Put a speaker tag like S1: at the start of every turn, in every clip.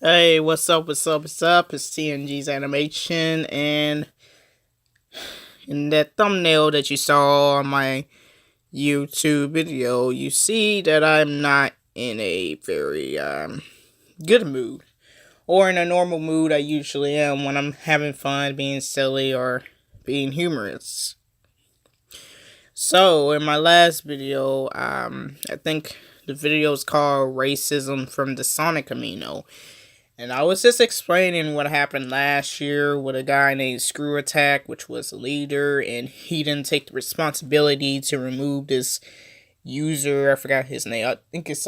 S1: Hey, what's up? What's up? What's up? It's T.N.G's animation, and in that thumbnail that you saw on my YouTube video, you see that I'm not in a very good mood, or in a normal mood I usually am when I'm having fun, being silly, or being humorous. So, in my last video, I think the video is called Racism from the Sonic Amino. And I was just explaining what happened last year with a guy named Screw Attack, which was a leader, and he didn't take the responsibility to remove this user. I forgot his name. I think it's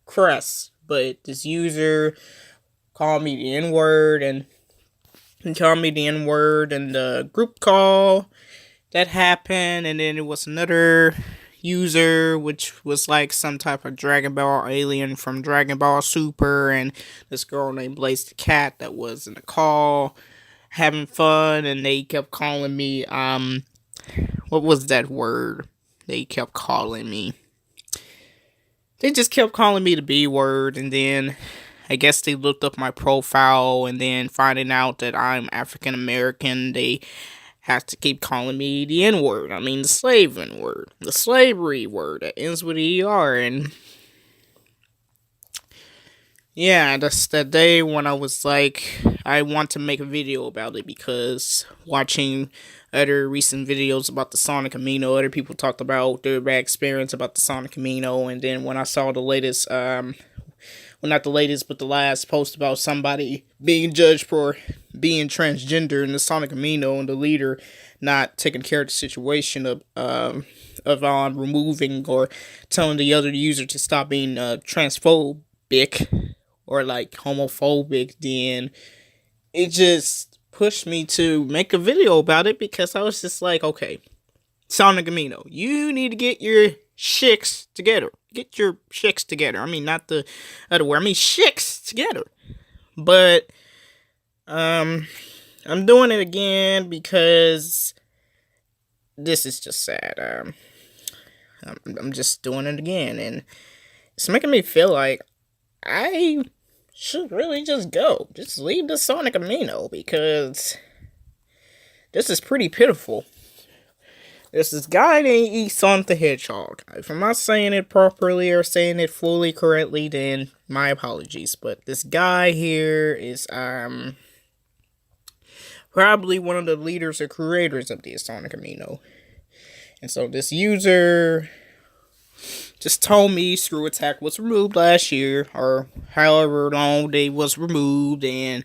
S1: Cress. But this user called me the N-word, and he called me the N-word in the group call that happened, and then it was another user, which was like some type of Dragon Ball alien from Dragon Ball Super, and this girl named Blaze the Cat that was in the call having fun, and they kept calling me, what was that word they kept calling me? They just kept calling me the B word, and then I guess they looked up my profile, and then finding out that I'm African American, they have to keep calling me the N-word. I mean, the slave N-word. The slavery word that ends with ER. And yeah, that's that day when I was like, I want to make a video about it, because watching other recent videos about the Sonic Amino, other people talked about their bad experience about the Sonic Amino, and then when I saw the latest, well, not the latest, but the last post about somebody being judged for being transgender in the Sonic Amino, and the leader not taking care of the situation of removing or telling the other user to stop being transphobic or like homophobic, then it just pushed me to make a video about it, because I was just like, okay, Sonic Amino, you need to get your shicks together. Get your shicks together. I mean, not the other word. I mean, shicks together. But I'm doing it again because this is just sad. I'm just doing it again, and it's making me feel like I should really just go. Just leave the Sonic Amino, because this is pretty pitiful. There's this guy named Sonic the Hedgehog. If I'm not saying it properly or saying it fully correctly, then my apologies. But this guy here is probably one of the leaders or creators of the Sonic Amino. And so this user just told me Screw Attack was removed last year, or however long they was removed, and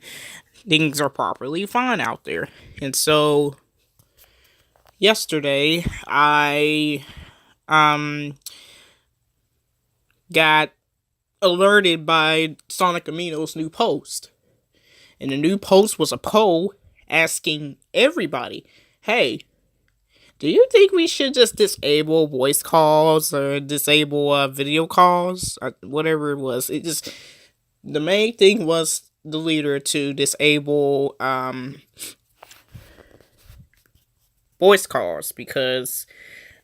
S1: things are properly fine out there. And so yesterday, I got alerted by Sonic Amino's new post. And the new post was a poll asking everybody, hey, do you think we should just disable voice calls or disable video calls? Or whatever it was. The main thing was the leader to disable voice calls, because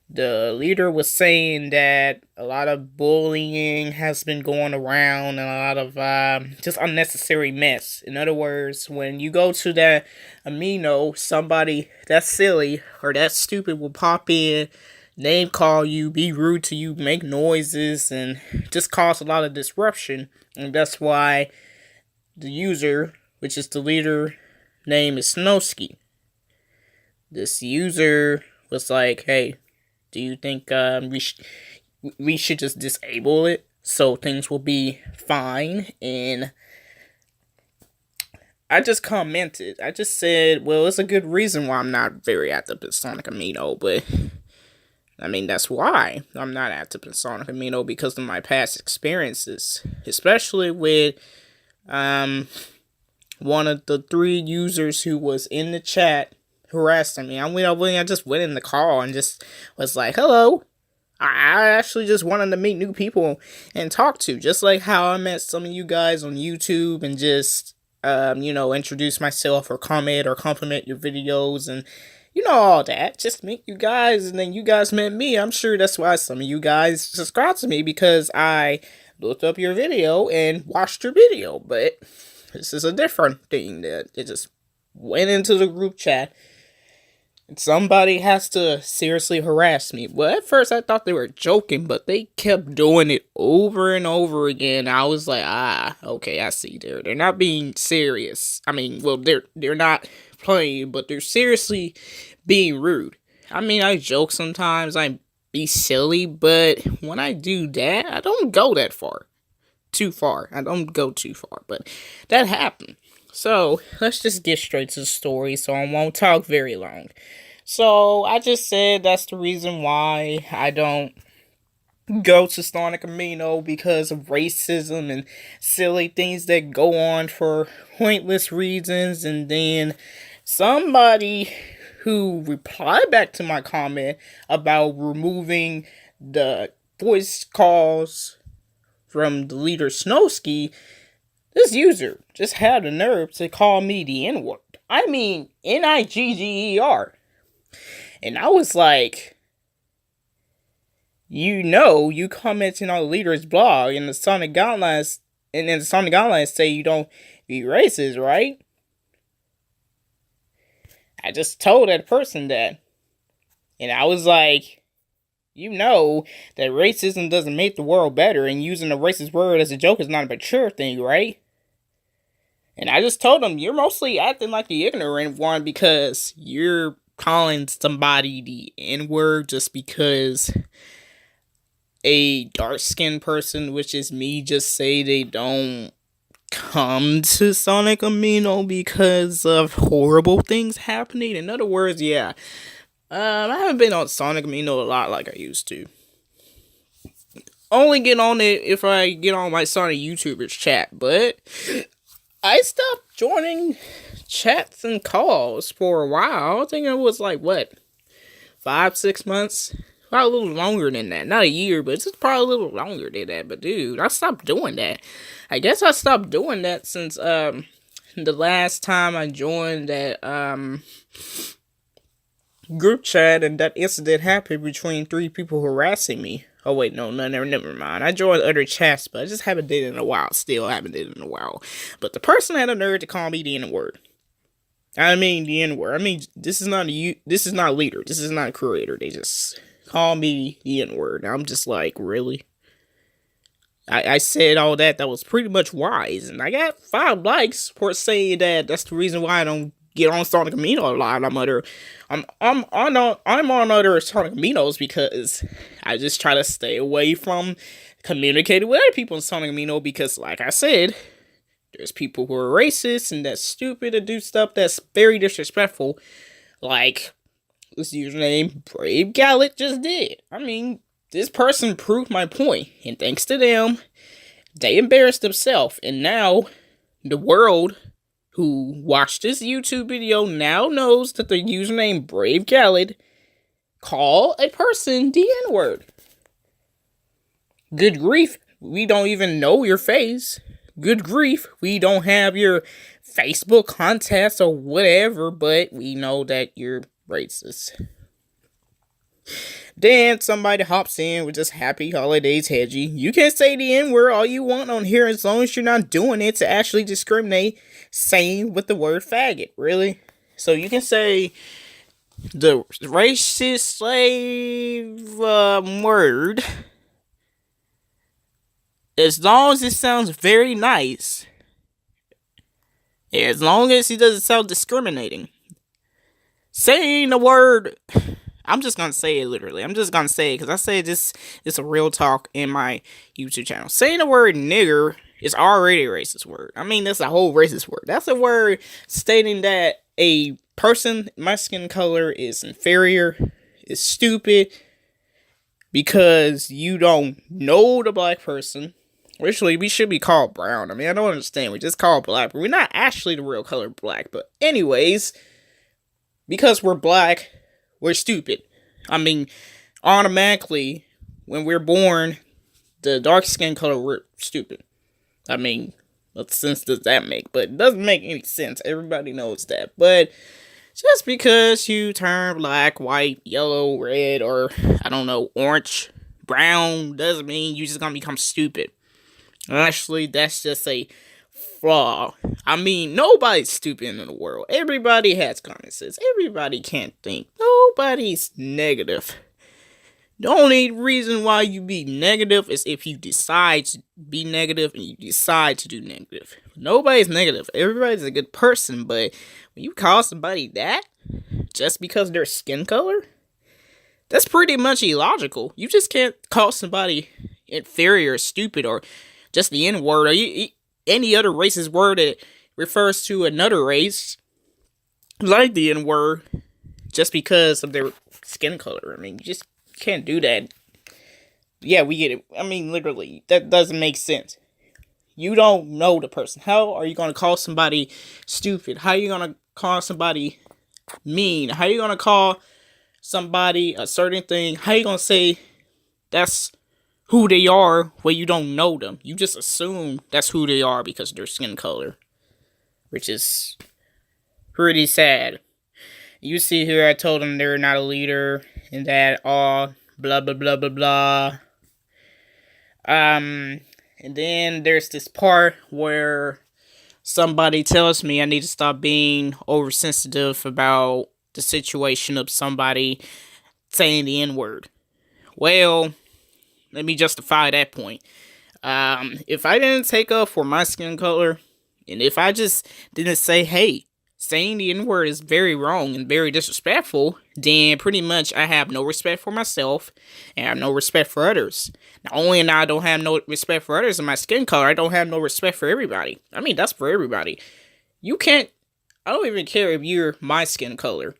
S1: the leader was saying that a lot of bullying has been going around, and a lot of just unnecessary mess. In other words, when you go to that Amino, somebody that's silly or that stupid will pop in, name call you, be rude to you, make noises, and just cause a lot of disruption. And that's why the user, which is the leader, name is Snowski. This user was like, hey, do you think we should just disable it so things will be fine? And I just commented. I just said, well, it's a good reason why I'm not very active in Sonic Amino, but I mean, that's why I'm not active in Sonic Amino, because of my past experiences, especially with one of the 3 users who was in the chat harassing me. I just went in the call and just was like, hello. I actually just wanted to meet new people and talk to, just like how I met some of you guys on YouTube, and just, introduce myself or comment or compliment your videos, and all that. Just meet you guys, and then you guys met me. I'm sure that's why some of you guys subscribe to me, because I looked up your video and watched your video. But this is a different thing that it just went into the group chat. And somebody has to seriously harass me. Well, at first I thought they were joking, but they kept doing it over and over again. I was like, okay, I see. They're not being serious. I mean, well, they're not playing, but they're seriously being rude. I mean, I joke sometimes, I be silly, but when I do that, I don't go that far. Too far. I don't go too far, but that happened. So, let's just get straight to the story so I won't talk very long. So, I just said that's the reason why I don't go to Sonic Amino, because of racism and silly things that go on for pointless reasons. And then somebody who replied back to my comment about removing the voice calls from the leader Snowski, this user just had the nerve to call me the N-word. I mean, Nigger. And I was like, you commenting on the leader's blog and the Sonic guidelines, and then the Sonic guidelines say you don't be racist, right? I just told that person that. And I was like, that racism doesn't make the world better, and using a racist word as a joke is not a mature thing, right? And I just told them, you're mostly acting like the ignorant one because you're calling somebody the N-word just because a dark-skinned person, which is me, just say they don't come to Sonic Amino because of horrible things happening. In other words, yeah. I haven't been on Sonic Amino a lot like I used to. Only get on it if I get on my Sonic YouTubers chat, but I stopped joining chats and calls for a while. I think it was like, 5-6 months? Probably a little longer than that. Not a year, but it's just probably a little longer than that. But dude, I stopped doing that. I guess I stopped doing that since the last time I joined that group chat and that incident happened between 3 people harassing me. Oh wait, no, never mind. I joined other chats, but I just haven't did it in a while. Still haven't did it in a while. But the person had a nerve to call me the N-word. I mean the N-word. I mean, this is not a leader. This is not a creator. They just call me the N-word. I'm just like, really? I said all that was pretty much wise, and I got 5 likes for saying that. That's the reason why I don't get on Sonic Amino a lot. I'm on other Sonic Aminos because I just try to stay away from communicating with other people in Sonic Amino, because like I said, there's people who are racist and that's stupid to do stuff that's very disrespectful, like this username Brave Gallet just did. I mean, this person proved my point, and thanks to them, they embarrassed themselves, and now the world who watched this YouTube video now knows that the username Brave Gallet call a person the N-word. Good grief, we don't even know your face. Good grief, we don't have your Facebook contacts or whatever, but we know that you're racist. Then somebody hops in with just happy holidays, T.N.G. You can say the N-word all you want on here as long as you're not doing it to actually discriminate, saying with the word faggot, really? So you can say the racist slave word as long as it sounds very nice, as long as it doesn't sound discriminating. Saying the word, I'm just gonna say it literally. I'm just gonna say it because I say this. It's a real talk in my YouTube channel. Saying the word nigger is already a racist word. I mean, that's a whole racist word. That's a word stating that a person, my skin color, is inferior, is stupid, because you don't know the black person. Originally, we should be called brown. I mean, I don't understand. We just call black, but we're not actually the real color black. But anyways, because we're black, we're stupid. I mean, automatically, when we're born, the dark skin color, we're stupid. I mean, what sense does that make? But it doesn't make any sense. Everybody knows that. But just because you turn black, white, yellow, red, or, I don't know, orange, brown, doesn't mean you're just gonna become stupid. Actually, that's just a flaw. I mean, nobody's stupid in the world. Everybody has common sense. Everybody can't think. Nobody's negative. The only reason why you be negative is if you decide to be negative and you decide to do negative. Nobody's negative. Everybody's a good person, but when you call somebody that just because of their skin color, that's pretty much illogical. You just can't call somebody inferior or stupid or just the N word or any other racist word that refers to another race, like the N word, just because of their skin color. I mean, you just can't do that. Yeah, we get it. I mean, literally, that doesn't make sense. You don't know the person. How are you going to call somebody stupid? How are you going to call somebody mean? How are you going to call somebody a certain thing? How are you going to say that's who they are when you don't know them? You just assume that's who they are because of their skin color, which is pretty sad. You see here, I told them they're not a leader and that all blah blah blah blah blah. And then there's this part where somebody tells me I need to stop being oversensitive about the situation of somebody saying the N-word. Well, let me justify that point. If I didn't take up for my skin color, and if I just didn't say, hey, saying the N-word is very wrong and very disrespectful, then pretty much I have no respect for myself and I have no respect for others. Not only I don't have no respect for others in my skin color, I don't have no respect for everybody. I mean, that's for everybody. You can't, I don't even care if you're my skin color.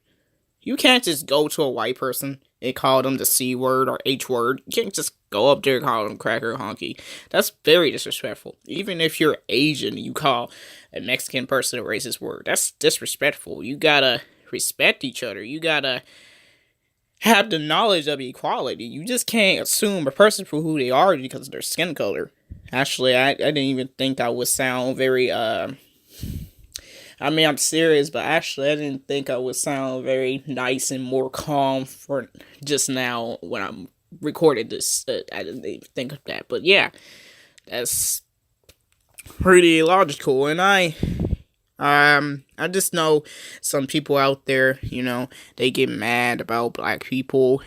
S1: You can't just go to a white person and call them the C word or H word. You can't just go up there and call them cracker honky. That's very disrespectful. Even if you're Asian, you call a Mexican person a racist word. That's disrespectful. You gotta respect each other. You gotta have the knowledge of equality. You just can't assume a person for who they are because of their skin color. Actually, I didn't even think that would sound very, I mean, I'm serious, but actually, I didn't think I would sound very nice and more calm for just now when I'm recorded this. I didn't even think of that, but yeah, that's pretty logical. And I just know some people out there, they get mad about black people.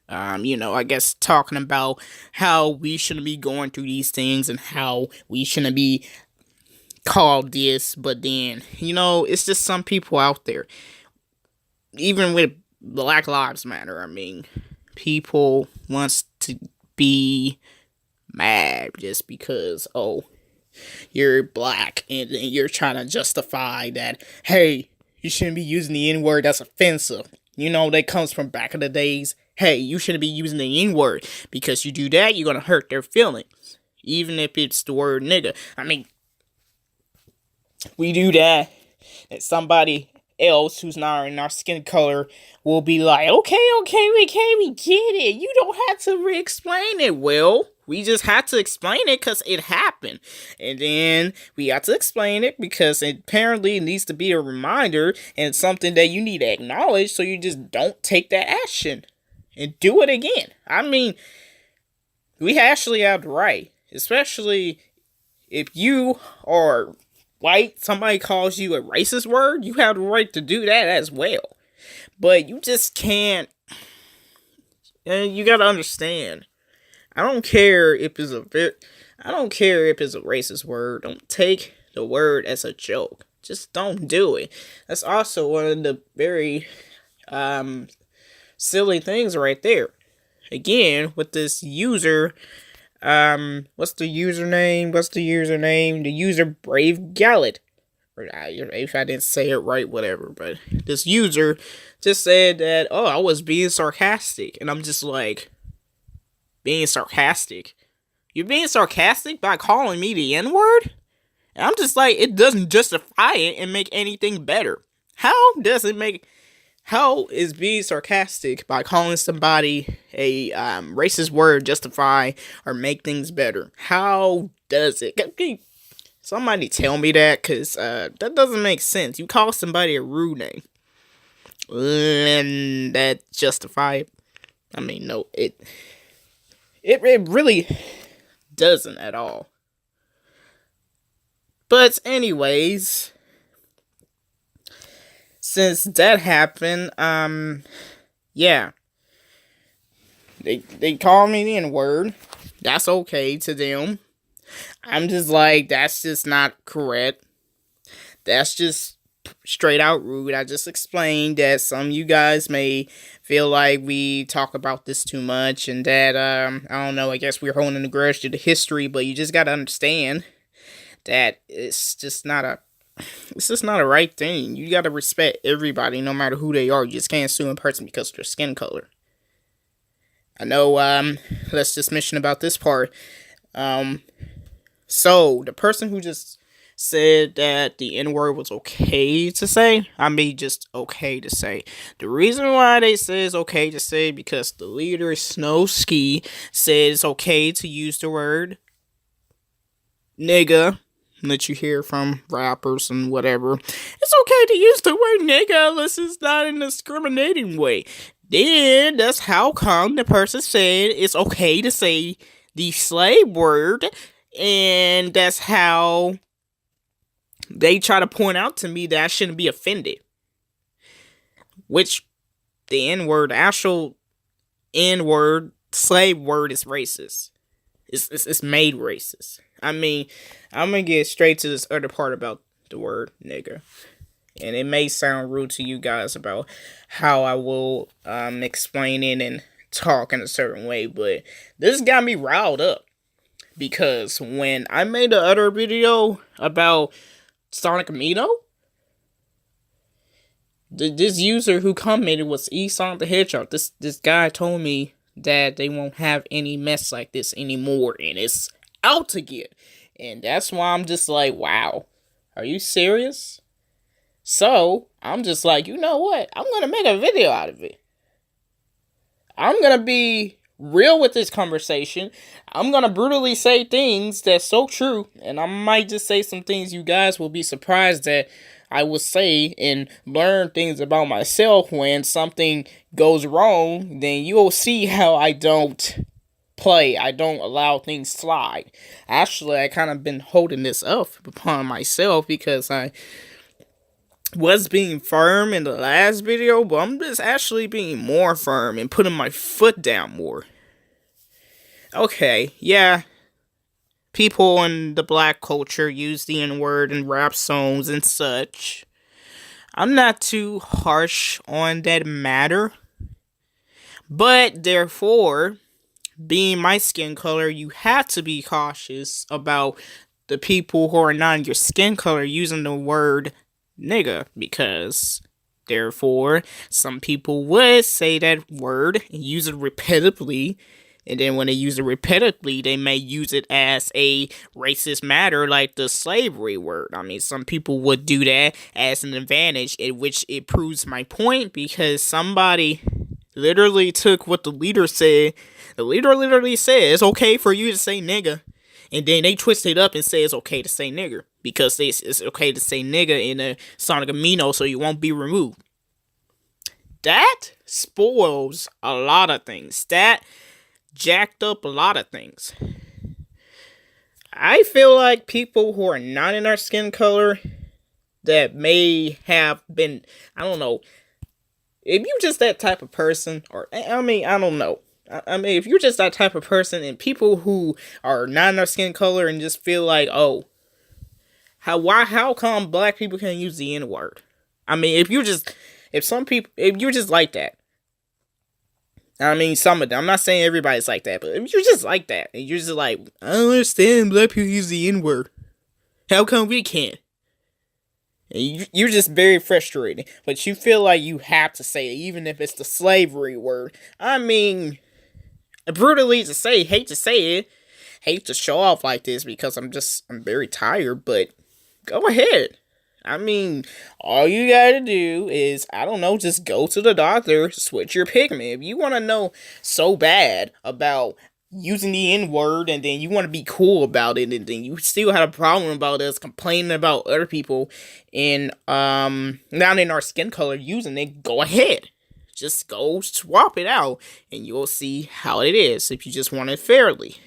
S1: I guess talking about how we shouldn't be going through these things and how we shouldn't be called this, but then, it's just some people out there, even with Black Lives Matter, I mean, people wants to be mad just because, you're black, and then you're trying to justify that, hey, you shouldn't be using the N-word, that's offensive. That comes from back in the days, hey, you shouldn't be using the N-word, because you do that, you're gonna hurt their feelings, even if it's the word nigga. I mean, we do that, and somebody else who's not in our skin color will be like, okay, we get it. You don't have to re-explain it. Well, we just had to explain it because it happened. And then we got to explain it because apparently it needs to be a reminder and something that you need to acknowledge so you just don't take that action and do it again. I mean, we actually have the right, especially if you are white, somebody calls you a racist word, you have the right to do that as well. But you just can't, and you gotta understand, I don't care if it's a racist word, don't take the word as a joke. Just don't do it. That's also one of the very, silly things right there. Again, with this user, what's the username? The user Brave Gallet. If I didn't say it right, whatever. But this user just said that, I was being sarcastic. And I'm just like, being sarcastic? You're being sarcastic by calling me the N-word? And I'm just like, it doesn't justify it and make anything better. How is being sarcastic by calling somebody a racist word justify or make things better? How does it? Somebody tell me that, because that doesn't make sense. You call somebody a rude name, and that justify it? I mean, no, it really doesn't at all. But anyways, since that happened, yeah, they call me the N-word. That's okay to them. I'm just like, that's just not correct. That's just straight out rude. I just explained that some of you guys may feel like we talk about this too much, and that I don't know, I guess we're holding a grudge to the history, but you just gotta understand that it's just not a right thing. You gotta respect everybody no matter who they are. You just can't sue a person because of their skin color. I know, let's just mention about this part. So the person who just said that the N-word was okay to say, I mean, just okay to say. The reason why they say it's okay to say because the leader, Snowski, said it's okay to use the word nigga that you hear from rappers and whatever. It's okay to use the word nigga unless it's not in a discriminating way. Then that's how come the person said it's okay to say the slave word, and that's how they try to point out to me that I shouldn't be offended. Which the N-word, the actual N-word, slave word is racist. It's made racist. I mean, I'm gonna get straight to this other part about the word nigger. And it may sound rude to you guys about how I will explain it and talk in a certain way, but this got me riled up. Because when I made the other video about Sonic Amino, this user who commented was Sonic the Hedgehog. This guy told me that they won't have any mess like this anymore, and it's out to get. And that's why I'm just like, wow, are you serious? So I'm just like, you know what? I'm gonna make a video out of it. I'm gonna be real with this conversation. I'm gonna brutally say things that's so true, and I might just say some things you guys will be surprised that I will say, and learn things about myself. When something goes wrong, then you'll see how I don't play. I don't allow things slide. Actually, I kind of been holding this up upon myself because I was being firm in the last video, but I'm just actually being more firm and putting my foot down more. Okay, yeah, people in the black culture use the N-word in rap songs and such. I'm not too harsh on that matter, but therefore, being my skin color, you have to be cautious about the people who are not your skin color using the word nigga, because therefore some people would say that word and use it repetitively, and then when they use it repetitively, they may use it as a racist matter like the slavery word. I mean, some people would do that as an advantage, in which it proves my point, because somebody literally took what the leader said. The leader literally said it's okay for you to say nigga, and then they twist it up and say it's okay to say nigger, because it's okay to say nigga in a Sonic Amino so you won't be removed. That spoils a lot of things. That jacked up a lot of things. I feel like people who are not in our skin color that may have been, I don't know, if you're just that type of person, or I mean, I don't know. I mean, if you're just that type of person, and people who are not in our skin color and just feel like, oh, how come black people can't use the N-word? I mean, if you're just like that, I mean, some of them, I'm not saying everybody's like that, but if you're just like that, and you're just like, I don't understand black people use the N-word, how come we can't? And you're just very frustrated, but you feel like you have to say it, even if it's the slavery word. I mean, brutally to say, hate to say it, hate to show off like this because I'm very tired, but go ahead. I mean, all you gotta do is, I don't know, just go to the doctor, switch your pigment. If you want to know so bad about using the N-word, and then you want to be cool about it, and then you still have a problem about us complaining about other people in not in our skin color using it, go ahead. Just go swap it out, and you'll see how it is if you just want it fairly.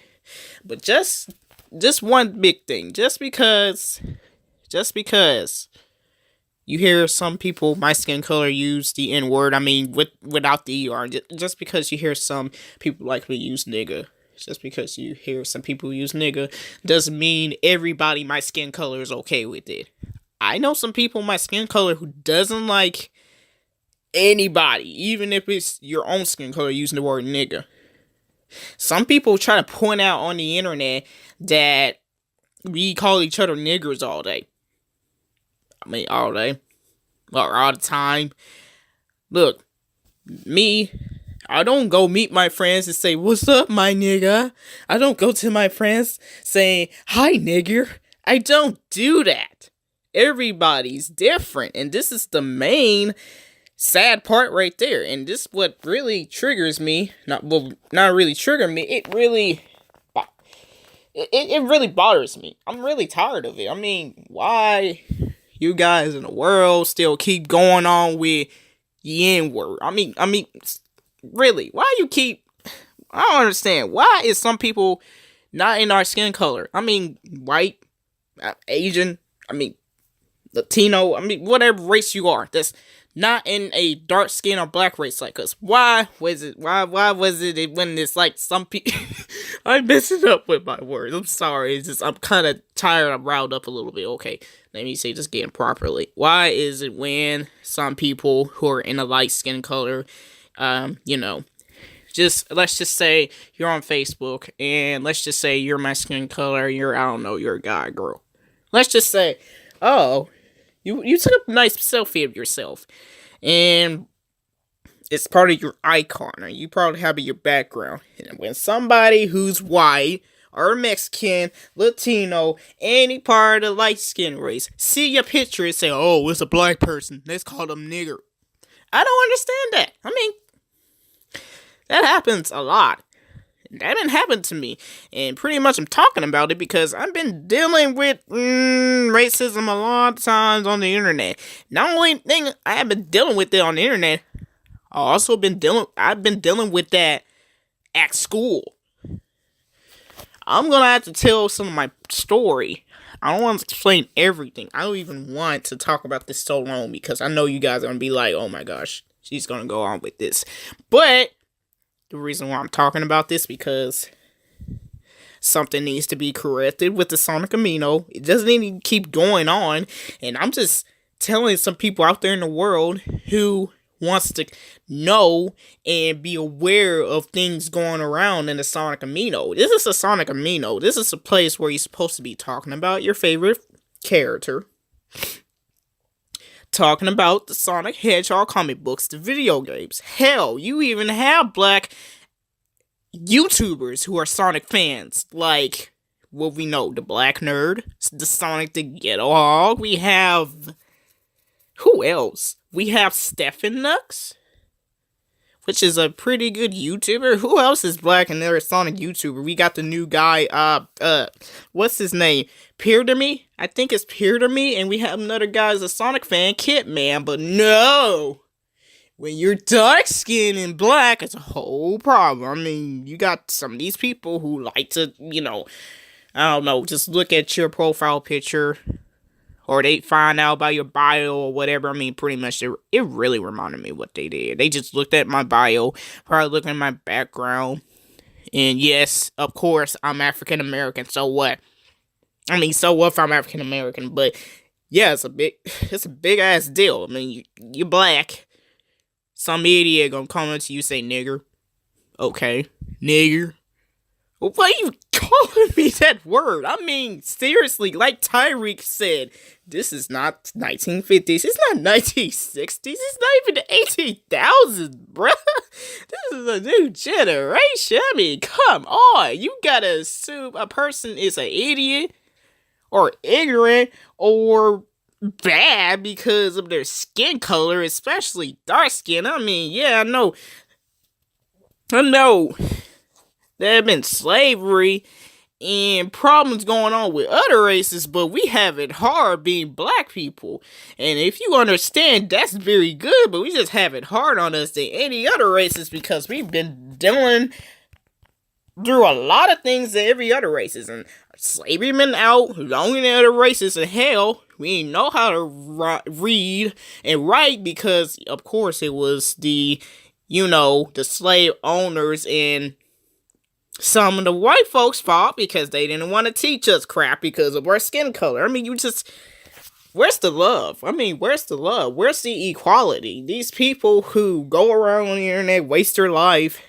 S1: But just one big thing, just because Just because you hear some people, my skin color, use the N word. I mean, without the ER. Just because you hear some people like me use nigga. Just because you hear some people use nigga doesn't mean everybody my skin color is okay with it. I know some people my skin color who doesn't like anybody, even if it's your own skin color, using the word nigga. Some people try to point out on the internet that we call each other niggers all day. I mean, all day. Or all the time. Look, me, I don't go meet my friends and say, "What's up, my nigga?" I don't go to my friends saying, "Hi, nigger." I don't do that. Everybody's different. And this is the main sad part right there. And this is what really triggers me. Not really trigger me. It really bothers me. I'm really tired of it. I mean, why you guys in the world still keep going on with the N-word? I mean, really, why you keep... I don't understand. Why is some people not in our skin color? I mean, white, Asian, I mean, Latino, I mean, whatever race you are, that's not in a dark skin or black race like us. Why was it when it's like some people... I'm messing up with my words. I'm sorry. It's just, I'm kind of tired. I'm riled up a little bit. Okay, let me say this again properly. Why is it when some people who are in a light skin color, let's just say you're on Facebook, and let's just say you're my skin color, you're a guy, girl. Let's just say, oh, you took a nice selfie of yourself, and it's part of your icon, or you probably have it in your background. And when somebody who's white, or Mexican, Latino, any part of the light skin race, see your picture and say, "Oh, it's a black person, let's call them nigger." I don't understand that. I mean, that happens a lot. That didn't happen to me. And pretty much I'm talking about it because I've been dealing with racism a lot of times on the internet. Not only thing I have been dealing with it on the internet, I've been dealing with that at school. I'm gonna have to tell some of my story. I don't want to explain everything. I don't even want to talk about this so long because I know you guys are gonna be like, "Oh my gosh, she's gonna go on with this." But the reason why I'm talking about this because something needs to be corrected with the Sonic Amino. It doesn't need to keep going on. And I'm just telling some people out there in the world who wants to know and be aware of things going around in the Sonic Amino. This is a Sonic Amino. This is a place where you're supposed to be talking about your favorite character. Talking about the Sonic Hedgehog comic books, the video games. Hell, you even have black YouTubers who are Sonic fans. Like, what we know, the Black Nerd, the Sonic the Ghetto Hog. We have... who else? We have Stephen Nux, which is a pretty good YouTuber. Who else is black and they're a Sonic YouTuber? We got the new guy, what's his name? Peer to Me? I think it's Peer to Me. And we have another guy who's a Sonic fan, Kit Man. But no! When you're dark skinned and black, it's a whole problem. I mean, you got some of these people who like to, just look at your profile picture. Or they find out about your bio or whatever. I mean, pretty much, it really reminded me of what they did. They just looked at my bio, probably looked at my background. And yes, of course, I'm African American, so what? I mean, so what if I'm African American? But yeah, it's a big ass deal. I mean, you're black. Some idiot gonna come up to you and say nigger. Okay, nigger. Well, why are you calling me that word? I mean, seriously, like Tyreek said, this is not 1950s. It's not 1960s. It's not even the 18,000s, bruh. This is a new generation. I mean, come on. You gotta assume a person is an idiot or ignorant or bad because of their skin color, especially dark skin. I mean, yeah, I know. There have been slavery and problems going on with other races, but we have it hard being black people. And if you understand, that's very good, but we just have it hard on us than any other races because we've been dealing through a lot of things that every other races. And slavery been out longer than other races, and hell, We didn't know how to read and write because, of course, it was the slave owners and some of the white folks' fault because they didn't want to teach us crap because of our skin color. I mean, where's the love? I mean, where's the love? Where's the equality? These people who go around on the internet, waste their life,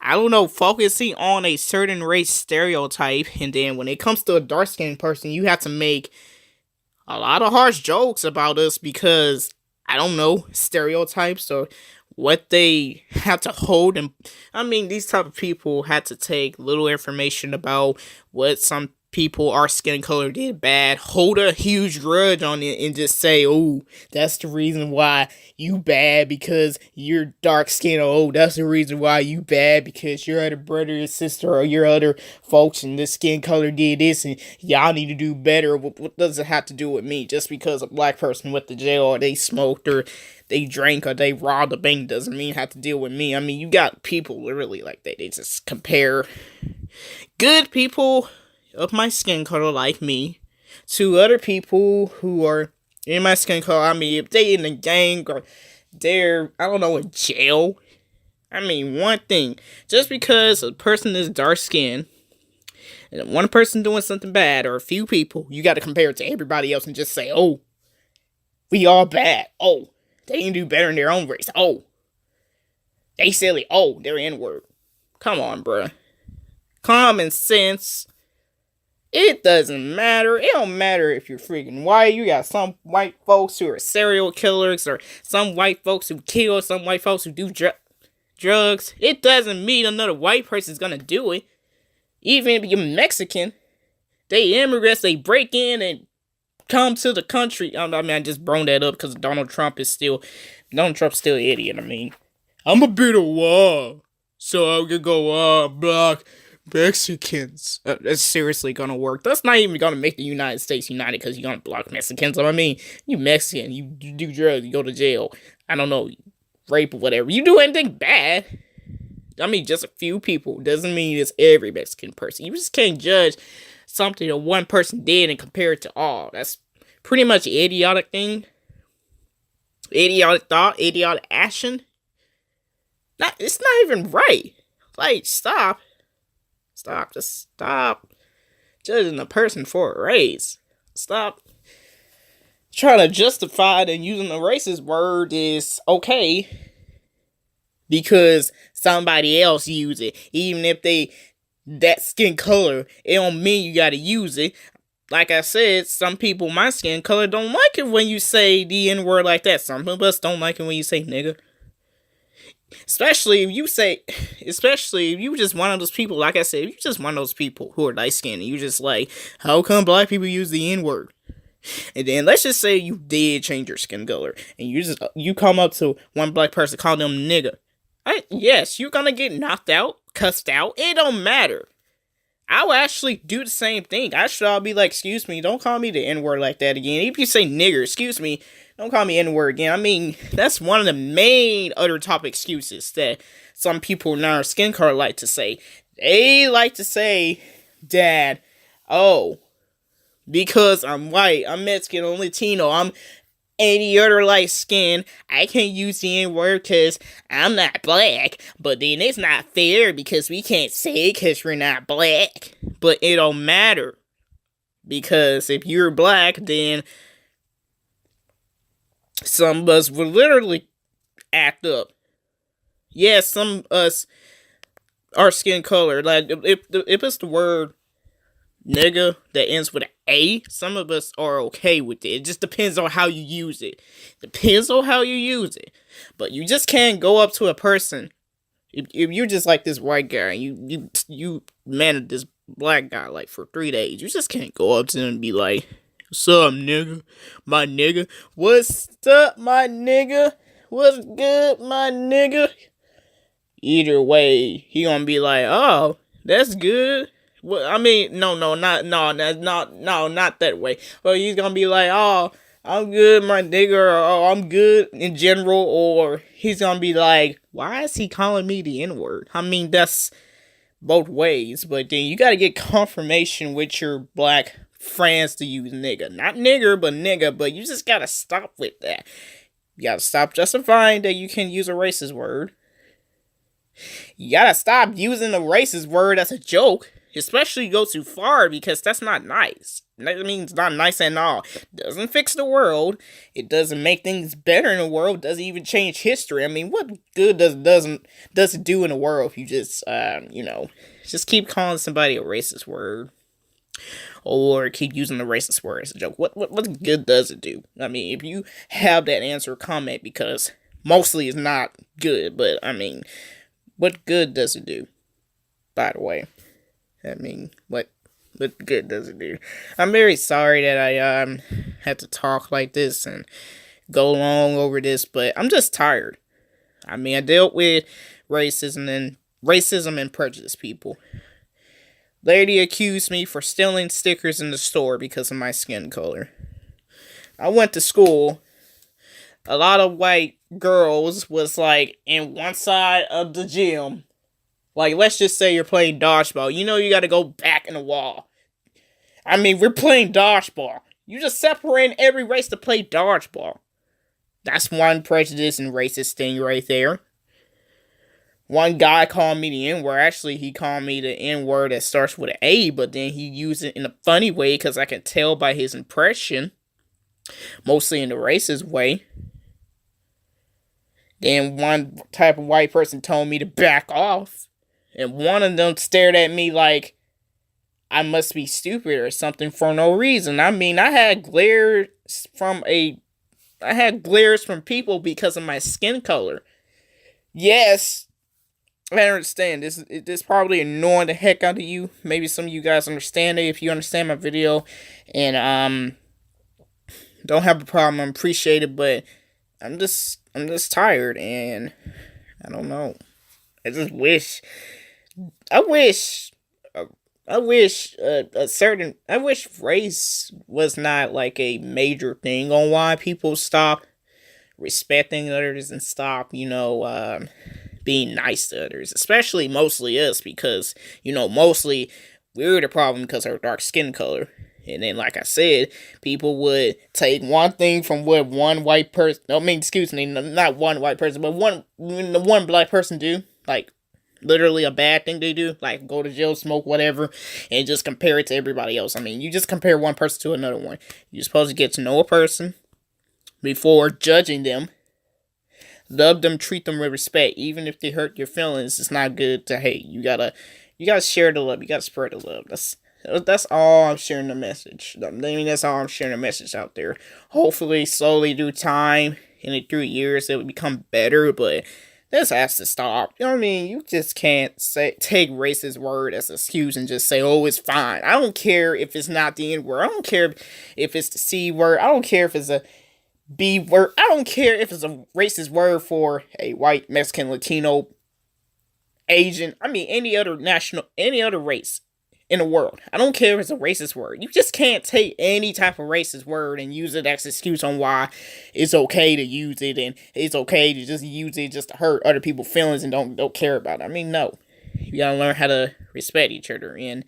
S1: I don't know, focusing on a certain race stereotype, and then when it comes to a dark-skinned person, you have to make a lot of harsh jokes about us because, I don't know, stereotypes or what they have to hold. And I mean, these type of people had to take little information about what some people our skin color did bad, hold a huge grudge on it, and just say, oh, that's the reason why you bad because you're dark skinned. Oh, that's the reason why you bad because your other brother or sister or your other folks in this skin color did this and y'all need to do better. What does it have to do with me? Just because a black person went to jail or they smoked or they drank or they robbed a bank doesn't mean have to deal with me. I mean, you got people literally like that. They just compare good people of my skin color like me to other people who are in my skin color. I mean, if they in a gang or they're, I don't know, in jail. I mean, one thing, just because a person is dark skinned and one person doing something bad or a few people, you got to compare it to everybody else and just say, oh, we all bad. Oh, they can do better in their own race. Oh, they silly. Oh, they're N-word. Come on, bruh. Common sense. It doesn't matter. It don't matter if you're freaking white. You got some white folks who are serial killers, or some white folks who kill, some white folks who do drugs. It doesn't mean another white person's gonna do it. Even if you're Mexican, they immigrants, they break in and come to the country. I mean, I just brought that up because Donald Trump's still an idiot. I mean, I'm a bit of wall, so I could go block Mexicans. That's seriously gonna work. That's not even gonna make the United States united because you're gonna block Mexicans. I mean, you Mexican, you do drugs, you go to jail. I don't know, rape or whatever. You do anything bad. I mean, just a few people doesn't mean it's every Mexican person. You just can't judge something that one person did and compare it to all. That's pretty much an idiotic thing. Idiotic thought, idiotic action. It's not even right. Like, stop. Just stop judging a person for a race. Stop trying to justify it and using a racist word is okay because somebody else use it. Even if that skin color, it don't mean you gotta use it. Like I said, some people, my skin color, don't like it when you say the N-word like that. Some of us don't like it when you say nigga. Especially if you just one of those people, like I said, if you just one of those people who are light-skinned and you just like, how come black people use the N-word? And then let's just say you did change your skin color and you come up to one black person, call them nigga. Yes, you're gonna get knocked out, cussed out. It don't matter. I will actually do the same thing. I'll be like, excuse me, don't call me the N-word like that again. If you say nigger, excuse me, don't call me N-word again. I mean, that's one of the main other top excuses that some people in our skin color like to say. They like to say, Dad, oh, because I'm white, I'm Mexican, I'm Latino, I'm any other light skin, I can't use the N-word because I'm not black. But then it's not fair because we can't say it because we're not black. But it don't matter. Because if you're black, then some of us will literally act up. Yes, some of us, our skin color, like if it's the word nigga that ends with an A, some of us are okay with it. It just depends on how you use it. But you just can't go up to a person. If you're just like this white guy, and you managed this black guy like for 3 days, you just can't go up to him and be like, what's up, nigga? My nigga. What's up, my nigga? What's good, my nigga? Either way, he gonna be like, oh, that's good. Well, I mean, not that way. Well, he's gonna be like, oh, I'm good, my nigga, or oh, I'm good in general, or he's gonna be like, why is he calling me the N-word? I mean, that's both ways, but then you gotta get confirmation with your black friends to use nigga. Not nigger, but nigga. But you just gotta stop with that. You gotta stop justifying that you can use a racist word. You gotta stop using a racist word as a joke. Especially go too far, because that's not nice. That means not nice at all. Doesn't fix the world. It doesn't make things better in the world. Doesn't even change history. I mean, what good does it do in the world if you just just keep calling somebody a racist word, or keep using the racist word as a joke? What good does it do? I mean, if you have that answer, comment, because mostly it's not good. But I mean, what good does it do? By the way. I mean, what good does it do? I'm very sorry that I had to talk like this and go long over this, but I'm just tired. I mean, I dealt with racism and prejudice people. Lady accused me for stealing stickers in the store because of my skin color. I went to school. A lot of white girls was like in one side of the gym. Like, let's just say you're playing dodgeball. You know you gotta go back in the wall. I mean, we're playing dodgeball. You just separating every race to play dodgeball. That's one prejudice and racist thing right there. One guy called me the N-word. Actually, he called me the N-word that starts with an A, but then he used it in a funny way because I can tell by his impression. Mostly in the racist way. Then one type of white person told me to back off. And one of them stared at me like I must be stupid or something for no reason. I mean, I had glares from people because of my skin color. Yes, I understand. This probably annoying the heck out of you. Maybe some of you guys understand it if you understand my video. And don't have a problem. I appreciate it, but I'm just tired, and I don't know. I wish race was not like a major thing on why people stop respecting others and stop, being nice to others, especially mostly us, because, mostly we're the problem because of our dark skin color. And then, like I said, people would take one thing from what one white person, not one white person, but one black person do, like, literally a bad thing they do, like go to jail, smoke, whatever, and just compare it to everybody else. I mean, you just compare one person to another one. You're supposed to get to know a person before judging them. Love them, treat them with respect, even if they hurt your feelings. It's not good to hate. You gotta share the love. You gotta spread the love. That's all I'm sharing the message. I mean, that's all I'm sharing the message out there. Hopefully, slowly through time, and through years, it will become better, but this has to stop. You know what I mean? You just can't take racist word as an excuse and just say, oh, it's fine. I don't care if it's not the N word. I don't care if it's the C word. I don't care if it's a B word. I don't care if it's a racist word for a white, Mexican, Latino, Asian. I mean, any other race in the world. I don't care if it's a racist word. You just can't take any type of racist word and use it as an excuse on why it's okay to use it, and it's okay to just use it just to hurt other people's feelings and don't care about it. I mean, no. You gotta learn how to respect each other, and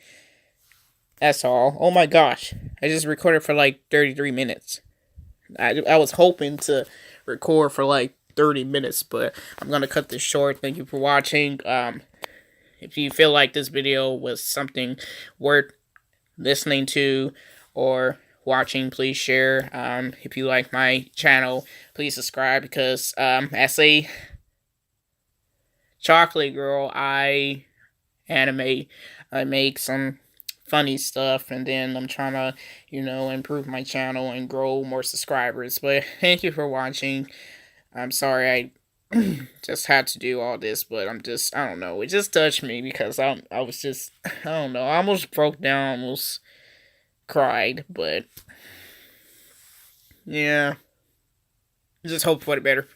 S1: that's all. Oh my gosh. I just recorded for like 33 minutes. I was hoping to record for like 30 minutes, but I'm gonna cut this short. Thank you for watching. If you feel like this video was something worth listening to or watching, please share. If you like my channel, please subscribe, because as a chocolate girl, I animate. I make some funny stuff, and then I'm trying to, improve my channel and grow more subscribers. But thank you for watching. I'm sorry I just had to do all this, but I don't know, it just touched me, because I was just, I don't know, I almost broke down, almost cried, but yeah, just hope for the better.